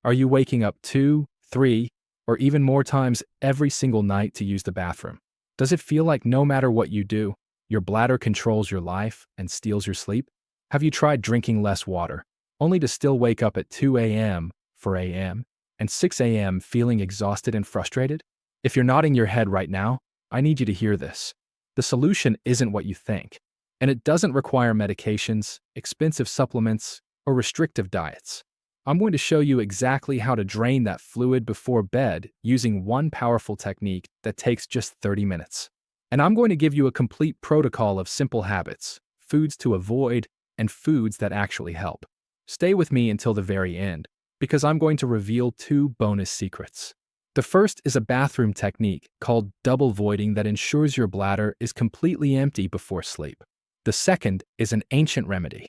Are you waking up 2, 3, or even more times every single night to use the bathroom? Does it feel like no matter what you do, your bladder controls your life and steals your sleep? Have you tried drinking less water, only to still wake up at 2 a.m., 4 a.m., and 6 a.m. feeling exhausted and frustrated? If you're nodding your head right now, I need you to hear this. The solution isn't what you think, and it doesn't require medications, expensive supplements, or restrictive diets. I'm going to show you exactly how to drain that fluid before bed using one powerful technique that takes just 30 minutes. And I'm going to give you a complete protocol of simple habits, foods to avoid, and foods that actually help. Stay with me until the very end, because I'm going to reveal 2 bonus secrets. The first is a bathroom technique called double voiding that ensures your bladder is completely empty before sleep. The second is an ancient remedy,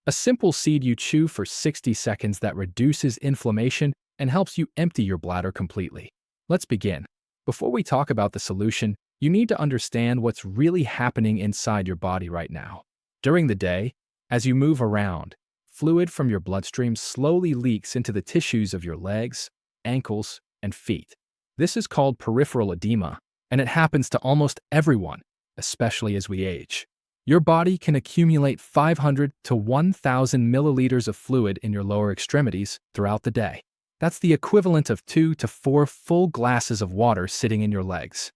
a simple seed you chew for 60 seconds that reduces inflammation and helps you empty your bladder completely. Let's begin. Before we talk about the solution, you need to understand what's really happening inside your body right now. During the day, as you move around, fluid from your bloodstream slowly leaks into the tissues of your legs, ankles, and feet. This is called peripheral edema, and it happens to almost everyone, especially as we age. Your body can accumulate 500 to 1,000 milliliters of fluid in your lower extremities throughout the day. That's the equivalent of 2 to 4 full glasses of water sitting in your legs.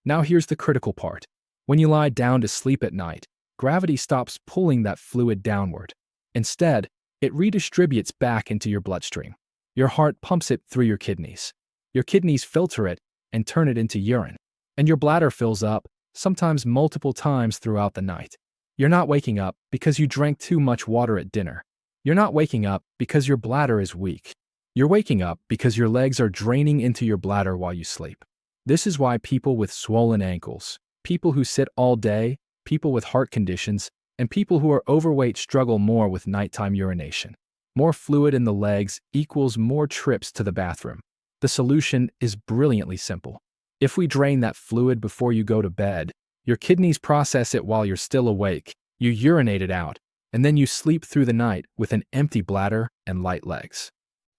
Now here's the critical part. When you lie down to sleep at night, gravity stops pulling that fluid downward. Instead, it redistributes back into your bloodstream. Your heart pumps it through your kidneys. Your kidneys filter it and turn it into urine. And your bladder fills up, sometimes multiple times throughout the night. You're not waking up because you drank too much water at dinner. You're not waking up because your bladder is weak. You're waking up because your legs are draining into your bladder while you sleep. This is why people with swollen ankles, people who sit all day, people with heart conditions, and people who are overweight struggle more with nighttime urination. More fluid in the legs equals more trips to the bathroom. The solution is brilliantly simple. If we drain that fluid before you go to bed, your kidneys process it while you're still awake, you urinate it out, and then you sleep through the night with an empty bladder and light legs.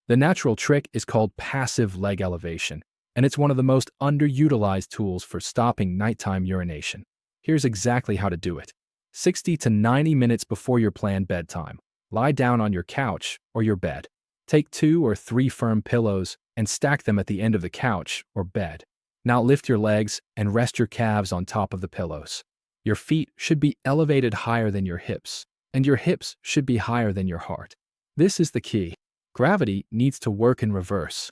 The natural trick is called passive leg elevation, and it's one of the most underutilized tools for stopping nighttime urination. Here's exactly how to do it. 60 to 90 minutes before your planned bedtime, lie down on your couch or your bed. Take 2 or 3 firm pillows and stack them at the end of the couch or bed. Now lift your legs and rest your calves on top of the pillows. Your feet should be elevated higher than your hips, and your hips should be higher than your heart. This is the key. Gravity needs to work in reverse.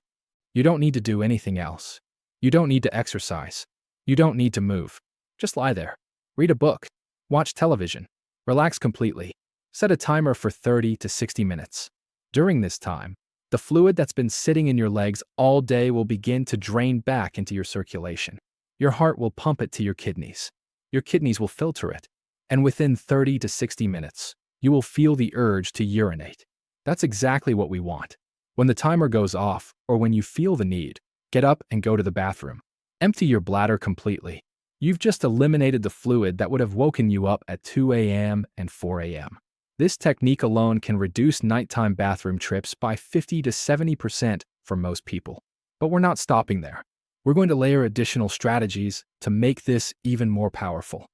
You don't need to do anything else. You don't need to exercise. You don't need to move. Just lie there. Read a book. Watch television. Relax completely. Set a timer for 30 to 60 minutes. During this time, the fluid that's been sitting in your legs all day will begin to drain back into your circulation. Your heart will pump it to your kidneys. Your kidneys will filter it. And within 30 to 60 minutes, you will feel the urge to urinate. That's exactly what we want. When the timer goes off, or when you feel the need, get up and go to the bathroom. Empty your bladder completely. You've just eliminated the fluid that would have woken you up at 2 a.m. and 4 a.m. This technique alone can reduce nighttime bathroom trips by 50 to 70% for most people. But we're not stopping there. We're going to layer additional strategies to make this even more powerful.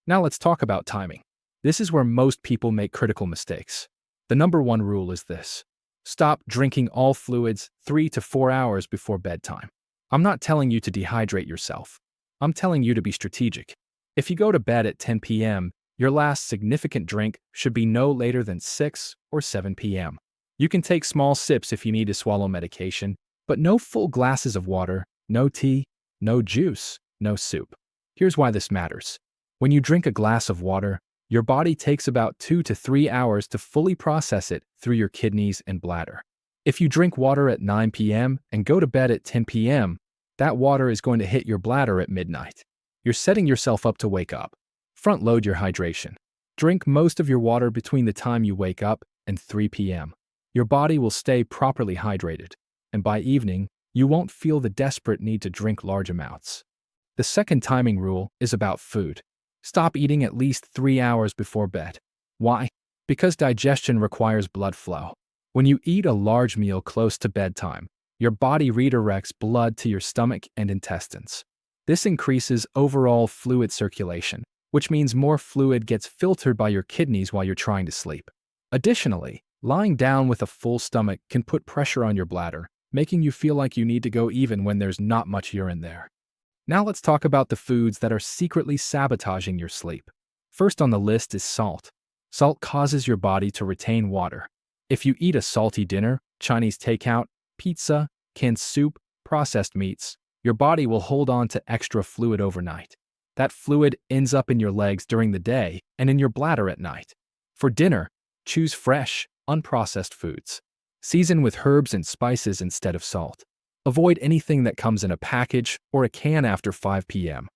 Now let's talk about timing. This is where most people make critical mistakes. The number 1 rule is this: stop drinking all fluids 3 to 4 hours before bedtime. I'm not telling you to dehydrate yourself. I'm telling you to be strategic. If you go to bed at 10 p.m., your last significant drink should be no later than 6 or 7 p.m. You can take small sips if you need to swallow medication, but no full glasses of water, no tea, no juice, no soup. Here's why this matters. When you drink a glass of water, your body takes about 2 to 3 hours to fully process it through your kidneys and bladder. If you drink water at 9 p.m. and go to bed at 10 p.m., that water is going to hit your bladder at midnight. You're setting yourself up to wake up. Front-load your hydration. Drink most of your water between the time you wake up and 3 p.m. Your body will stay properly hydrated, and by evening, you won't feel the desperate need to drink large amounts. The second timing rule is about food. Stop eating at least 3 hours before bed. Why? Because digestion requires blood flow. When you eat a large meal close to bedtime, your body redirects blood to your stomach and intestines. This increases overall fluid circulation, which means more fluid gets filtered by your kidneys while you're trying to sleep. Additionally, lying down with a full stomach can put pressure on your bladder, making you feel like you need to go even when there's not much urine there. Now let's talk about the foods that are secretly sabotaging your sleep. First on the list is salt. Salt causes your body to retain water. If you eat a salty dinner, Chinese takeout, pizza, canned soup, processed meats, your body will hold on to extra fluid overnight. That fluid ends up in your legs during the day and in your bladder at night. For dinner, choose fresh, unprocessed foods. Season with herbs and spices instead of salt. Avoid anything that comes in a package or a can after 5 p.m.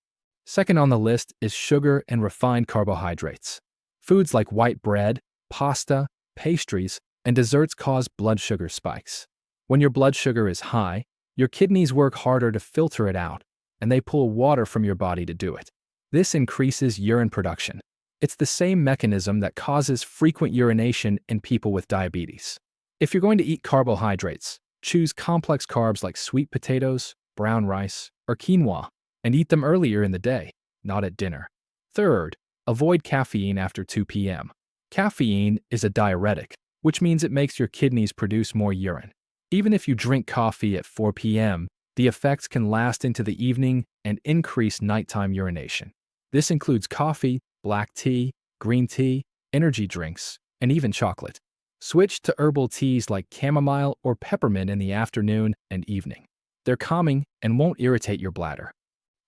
Second on the list is sugar and refined carbohydrates. Foods like white bread, pasta, pastries, and desserts cause blood sugar spikes. When your blood sugar is high, your kidneys work harder to filter it out, and they pull water from your body to do it. This increases urine production. It's the same mechanism that causes frequent urination in people with diabetes. If you're going to eat carbohydrates, choose complex carbs like sweet potatoes, brown rice, or quinoa, and eat them earlier in the day, not at dinner. Third, avoid caffeine after 2 p.m. Caffeine is a diuretic, which means it makes your kidneys produce more urine. Even if you drink coffee at 4 p.m., the effects can last into the evening and increase nighttime urination. This includes coffee, black tea, green tea, energy drinks, and even chocolate. Switch to herbal teas like chamomile or peppermint in the afternoon and evening. They're calming and won't irritate your bladder.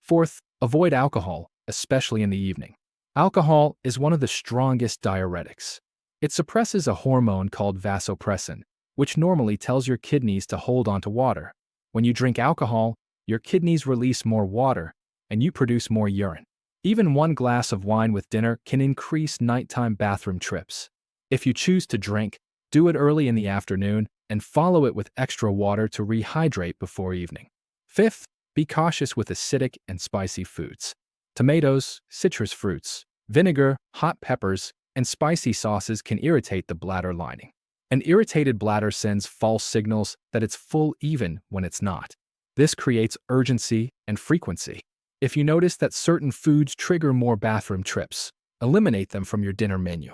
Fourth, avoid alcohol, especially in the evening. Alcohol is one of the strongest diuretics. It suppresses a hormone called vasopressin, which normally tells your kidneys to hold on to water. When you drink alcohol, your kidneys release more water, and you produce more urine. Even one glass of wine with dinner can increase nighttime bathroom trips. If you choose to drink, do it early in the afternoon and follow it with extra water to rehydrate before evening. Fifth, be cautious with acidic and spicy foods. Tomatoes, citrus fruits, vinegar, hot peppers, and spicy sauces can irritate the bladder lining. An irritated bladder sends false signals that it's full even when it's not. This creates urgency and frequency. If you notice that certain foods trigger more bathroom trips, eliminate them from your dinner menu.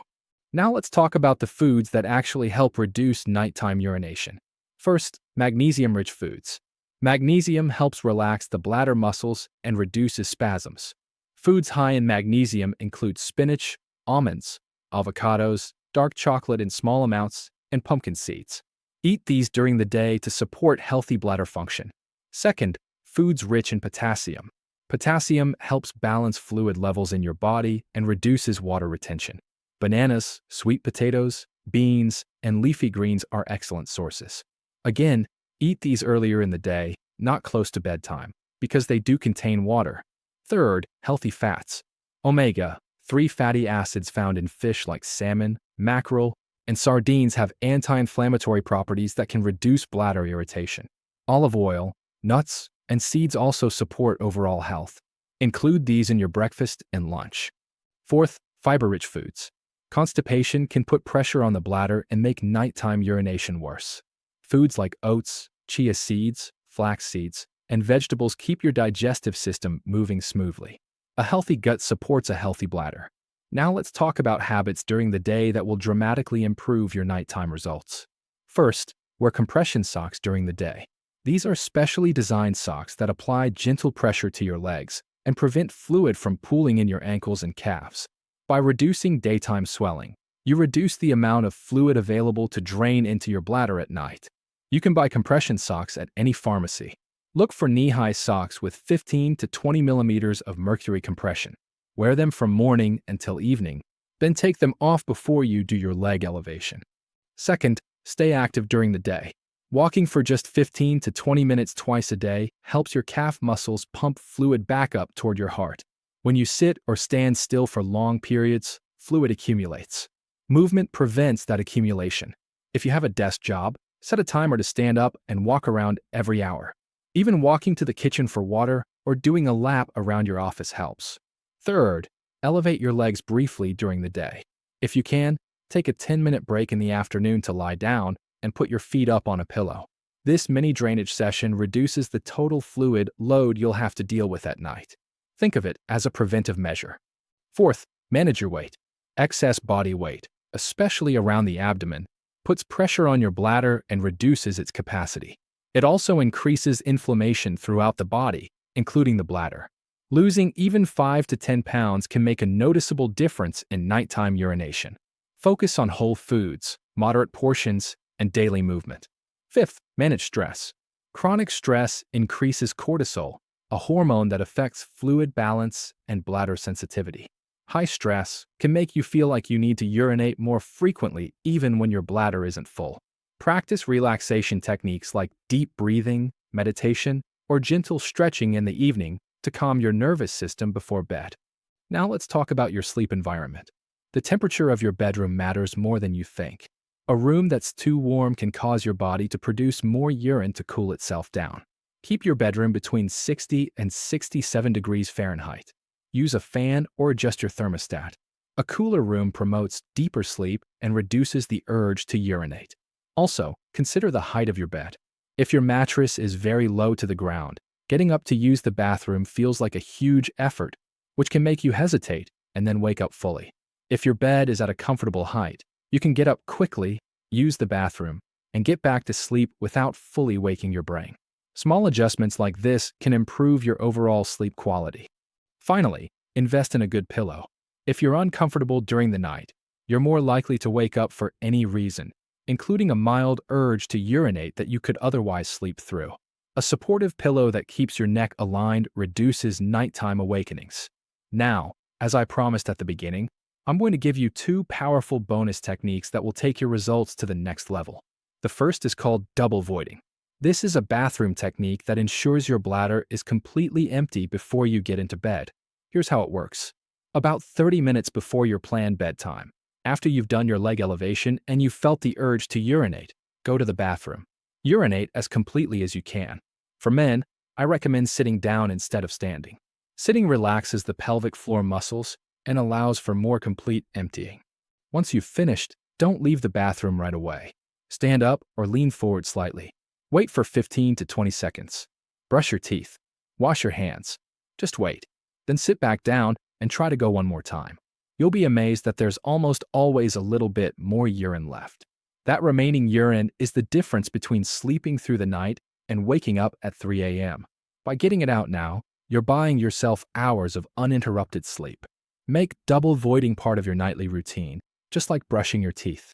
Now let's talk about the foods that actually help reduce nighttime urination. First, magnesium-rich foods. Magnesium helps relax the bladder muscles and reduces spasms. Foods high in magnesium include spinach, almonds, avocados, dark chocolate in small amounts, and pumpkin seeds. Eat these during the day to support healthy bladder function. Second, foods rich in potassium. Potassium helps balance fluid levels in your body and reduces water retention. Bananas, sweet potatoes, beans, and leafy greens are excellent sources. Again, eat these earlier in the day, not close to bedtime, because they do contain water. Third, healthy fats. Omega-3 fatty acids found in fish like salmon, mackerel, and sardines have anti-inflammatory properties that can reduce bladder irritation. Olive oil, nuts, and seeds also support overall health. Include these in your breakfast and lunch. Fourth, fiber-rich foods. Constipation can put pressure on the bladder and make nighttime urination worse. Foods like oats, chia seeds, flax seeds, and vegetables keep your digestive system moving smoothly. A healthy gut supports a healthy bladder. Now let's talk about habits during the day that will dramatically improve your nighttime results. First, wear compression socks during the day. These are specially designed socks that apply gentle pressure to your legs and prevent fluid from pooling in your ankles and calves. By reducing daytime swelling, you reduce the amount of fluid available to drain into your bladder at night. You can buy compression socks at any pharmacy. Look for knee-high socks with 15 to 20 millimeters of mercury compression. Wear them from morning until evening, then take them off before you do your leg elevation. Second, stay active during the day. Walking for just 15 to 20 minutes twice a day helps your calf muscles pump fluid back up toward your heart. When you sit or stand still for long periods, fluid accumulates. Movement prevents that accumulation. If you have a desk job, set a timer to stand up and walk around every hour. Even walking to the kitchen for water or doing a lap around your office helps. Third, elevate your legs briefly during the day. If you can, take a 10-minute break in the afternoon to lie down and put your feet up on a pillow. This mini drainage session reduces the total fluid load you'll have to deal with at night. Think of it as a preventive measure. Fourth, manage your weight. Excess body weight, especially around the abdomen, puts pressure on your bladder and reduces its capacity. It also increases inflammation throughout the body, including the bladder. Losing even 5 to 10 pounds can make a noticeable difference in nighttime urination. Focus on whole foods, moderate portions, and daily movement. Fifth, manage stress. Chronic stress increases cortisol, a hormone that affects fluid balance and bladder sensitivity. High stress can make you feel like you need to urinate more frequently even when your bladder isn't full. Practice relaxation techniques like deep breathing, meditation, or gentle stretching in the evening to calm your nervous system before bed. Now let's talk about your sleep environment. The temperature of your bedroom matters more than you think. A room that's too warm can cause your body to produce more urine to cool itself down. Keep your bedroom between 60 and 67 degrees Fahrenheit. Use a fan or adjust your thermostat. A cooler room promotes deeper sleep and reduces the urge to urinate. Also, consider the height of your bed. If your mattress is very low to the ground, getting up to use the bathroom feels like a huge effort, which can make you hesitate and then wake up fully. If your bed is at a comfortable height, you can get up quickly, use the bathroom, and get back to sleep without fully waking your brain. Small adjustments like this can improve your overall sleep quality. Finally, invest in a good pillow. If you're uncomfortable during the night, you're more likely to wake up for any reason, including a mild urge to urinate that you could otherwise sleep through. A supportive pillow that keeps your neck aligned reduces nighttime awakenings. Now, as I promised at the beginning, I'm going to give you 2 powerful bonus techniques that will take your results to the next level. The first is called double voiding. This is a bathroom technique that ensures your bladder is completely empty before you get into bed. Here's how it works. About 30 minutes before your planned bedtime, after you've done your leg elevation and you've felt the urge to urinate, go to the bathroom. Urinate as completely as you can. For men, I recommend sitting down instead of standing. Sitting relaxes the pelvic floor muscles and allows for more complete emptying. Once you've finished, don't leave the bathroom right away. Stand up or lean forward slightly. Wait for 15 to 20 seconds. Brush your teeth. Wash your hands. Just wait. Then sit back down and try to go one more time. You'll be amazed that there's almost always a little bit more urine left. That remaining urine is the difference between sleeping through the night and waking up at 3 a.m. By getting it out now, you're buying yourself hours of uninterrupted sleep. Make double voiding part of your nightly routine, just like brushing your teeth.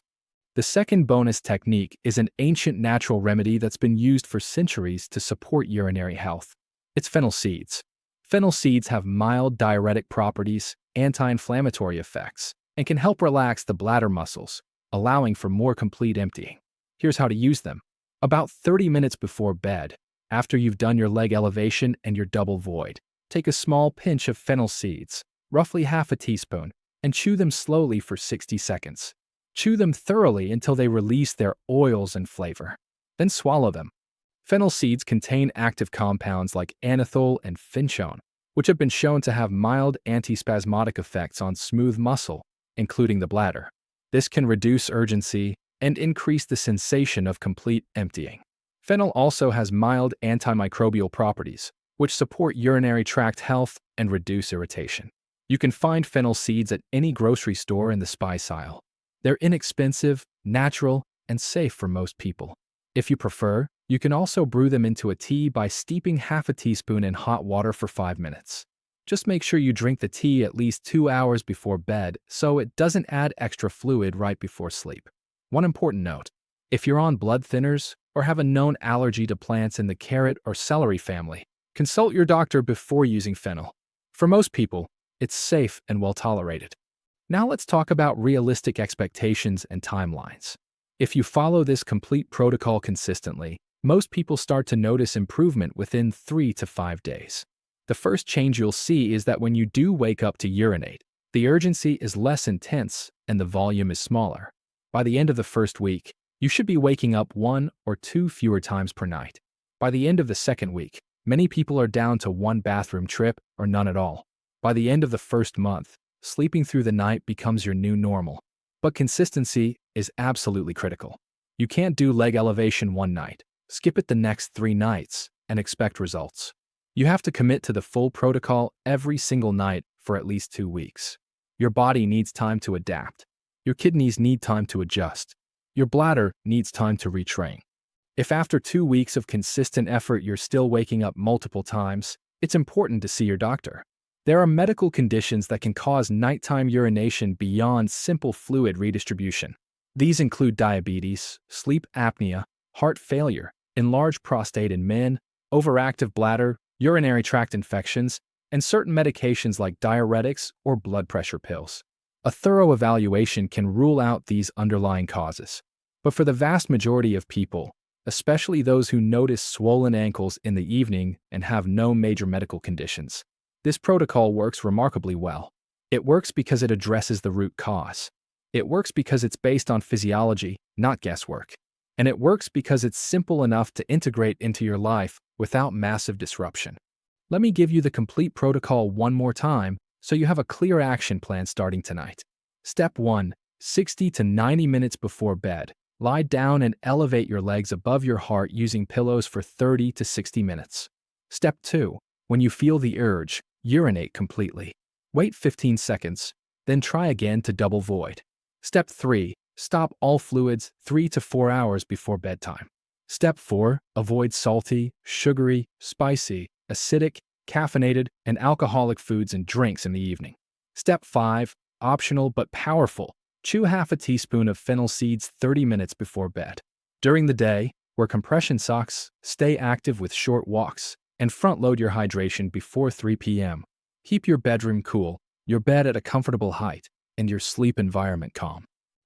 The second bonus technique is an ancient natural remedy that's been used for centuries to support urinary health. It's fennel seeds. Fennel seeds have mild diuretic properties, anti-inflammatory effects, and can help relax the bladder muscles, allowing for more complete emptying. Here's how to use them. About 30 minutes before bed, after you've done your leg elevation and your double void, take a small pinch of fennel seeds, roughly half a teaspoon, and chew them slowly for 60 seconds. Chew them thoroughly until they release their oils and flavor. Then swallow them. Fennel seeds contain active compounds like anethole and finchone, which have been shown to have mild antispasmodic effects on smooth muscle, including the bladder. This can reduce urgency and increase the sensation of complete emptying. Fennel also has mild antimicrobial properties, which support urinary tract health and reduce irritation. You can find fennel seeds at any grocery store in the spice aisle. They're inexpensive, natural, and safe for most people. If you prefer, you can also brew them into a tea by steeping half a teaspoon in hot water for 5 minutes. Just make sure you drink the tea at least 2 hours before bed so it doesn't add extra fluid right before sleep. One important note: if you're on blood thinners or have a known allergy to plants in the carrot or celery family, consult your doctor before using fennel. For most people, it's safe and well tolerated. Now let's talk about realistic expectations and timelines. If you follow this complete protocol consistently, most people start to notice improvement within 3 to 5 days. The first change you'll see is that when you do wake up to urinate, the urgency is less intense and the volume is smaller. By the end of the first week, you should be waking up 1 or 2 fewer times per night. By the end of the second week, many people are down to 1 bathroom trip or none at all. By the end of the first month, sleeping through the night becomes your new normal. But consistency is absolutely critical. You can't do leg elevation one night, skip it the next 3 nights, and expect results. You have to commit to the full protocol every single night for at least 2 weeks. Your body needs time to adapt. Your kidneys need time to adjust. Your bladder needs time to retrain. If after 2 weeks of consistent effort you're still waking up multiple times, it's important to see your doctor. There are medical conditions that can cause nighttime urination beyond simple fluid redistribution. These include diabetes, sleep apnea, heart failure, enlarged prostate in men, overactive bladder, urinary tract infections, and certain medications like diuretics or blood pressure pills. A thorough evaluation can rule out these underlying causes. But for the vast majority of people, especially those who notice swollen ankles in the evening and have no major medical conditions, this protocol works remarkably well. It works because it addresses the root cause. It works because it's based on physiology, not guesswork. And it works because it's simple enough to integrate into your life without massive disruption. Let me give you the complete protocol one more time so you have a clear action plan starting tonight. Step 1. 60 to 90 minutes before bed. Lie down and elevate your legs above your heart using pillows for 30 to 60 minutes. Step 2. When you feel the urge, urinate completely. Wait 15 seconds, then try again to double void. Step 3. Stop all fluids 3 to 4 hours before bedtime. Step 4. Avoid salty, sugary, spicy, acidic, caffeinated, and alcoholic foods and drinks in the evening. Step 5. Optional but powerful. Chew half a teaspoon of fennel seeds 30 minutes before bed. During the day, wear compression socks, stay active with short walks, and front-load your hydration before 3 p.m. Keep your bedroom cool, your bed at a comfortable height, and your sleep environment calm.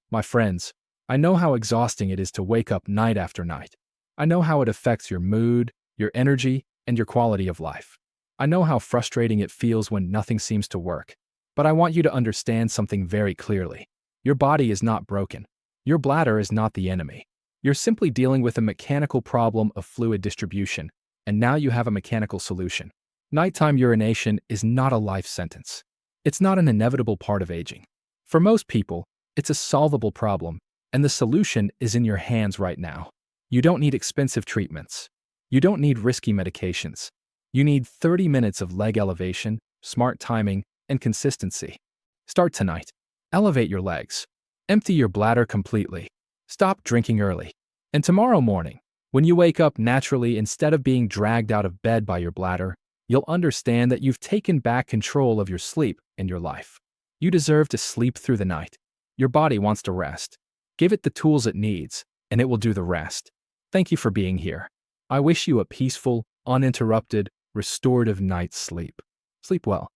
My friends, I know how exhausting it is to wake up night after night. I know how it affects your mood, your energy, and your quality of life. I know how frustrating it feels when nothing seems to work. But I want you to understand something very clearly. Your body is not broken. Your bladder is not the enemy. You're simply dealing with a mechanical problem of fluid distribution, and now you have a mechanical solution. Nighttime urination is not a life sentence. It's not an inevitable part of aging. For most people, it's a solvable problem, and the solution is in your hands right now. You don't need expensive treatments. You don't need risky medications. You need 30 minutes of leg elevation, smart timing, and consistency. Start tonight. Elevate your legs. Empty your bladder completely. Stop drinking early. And tomorrow morning, when you wake up naturally instead of being dragged out of bed by your bladder, you'll understand that you've taken back control of your sleep and your life. You deserve to sleep through the night. Your body wants to rest. Give it the tools it needs, and it will do the rest. Thank you for being here. I wish you a peaceful, uninterrupted, restorative night's sleep. Sleep well.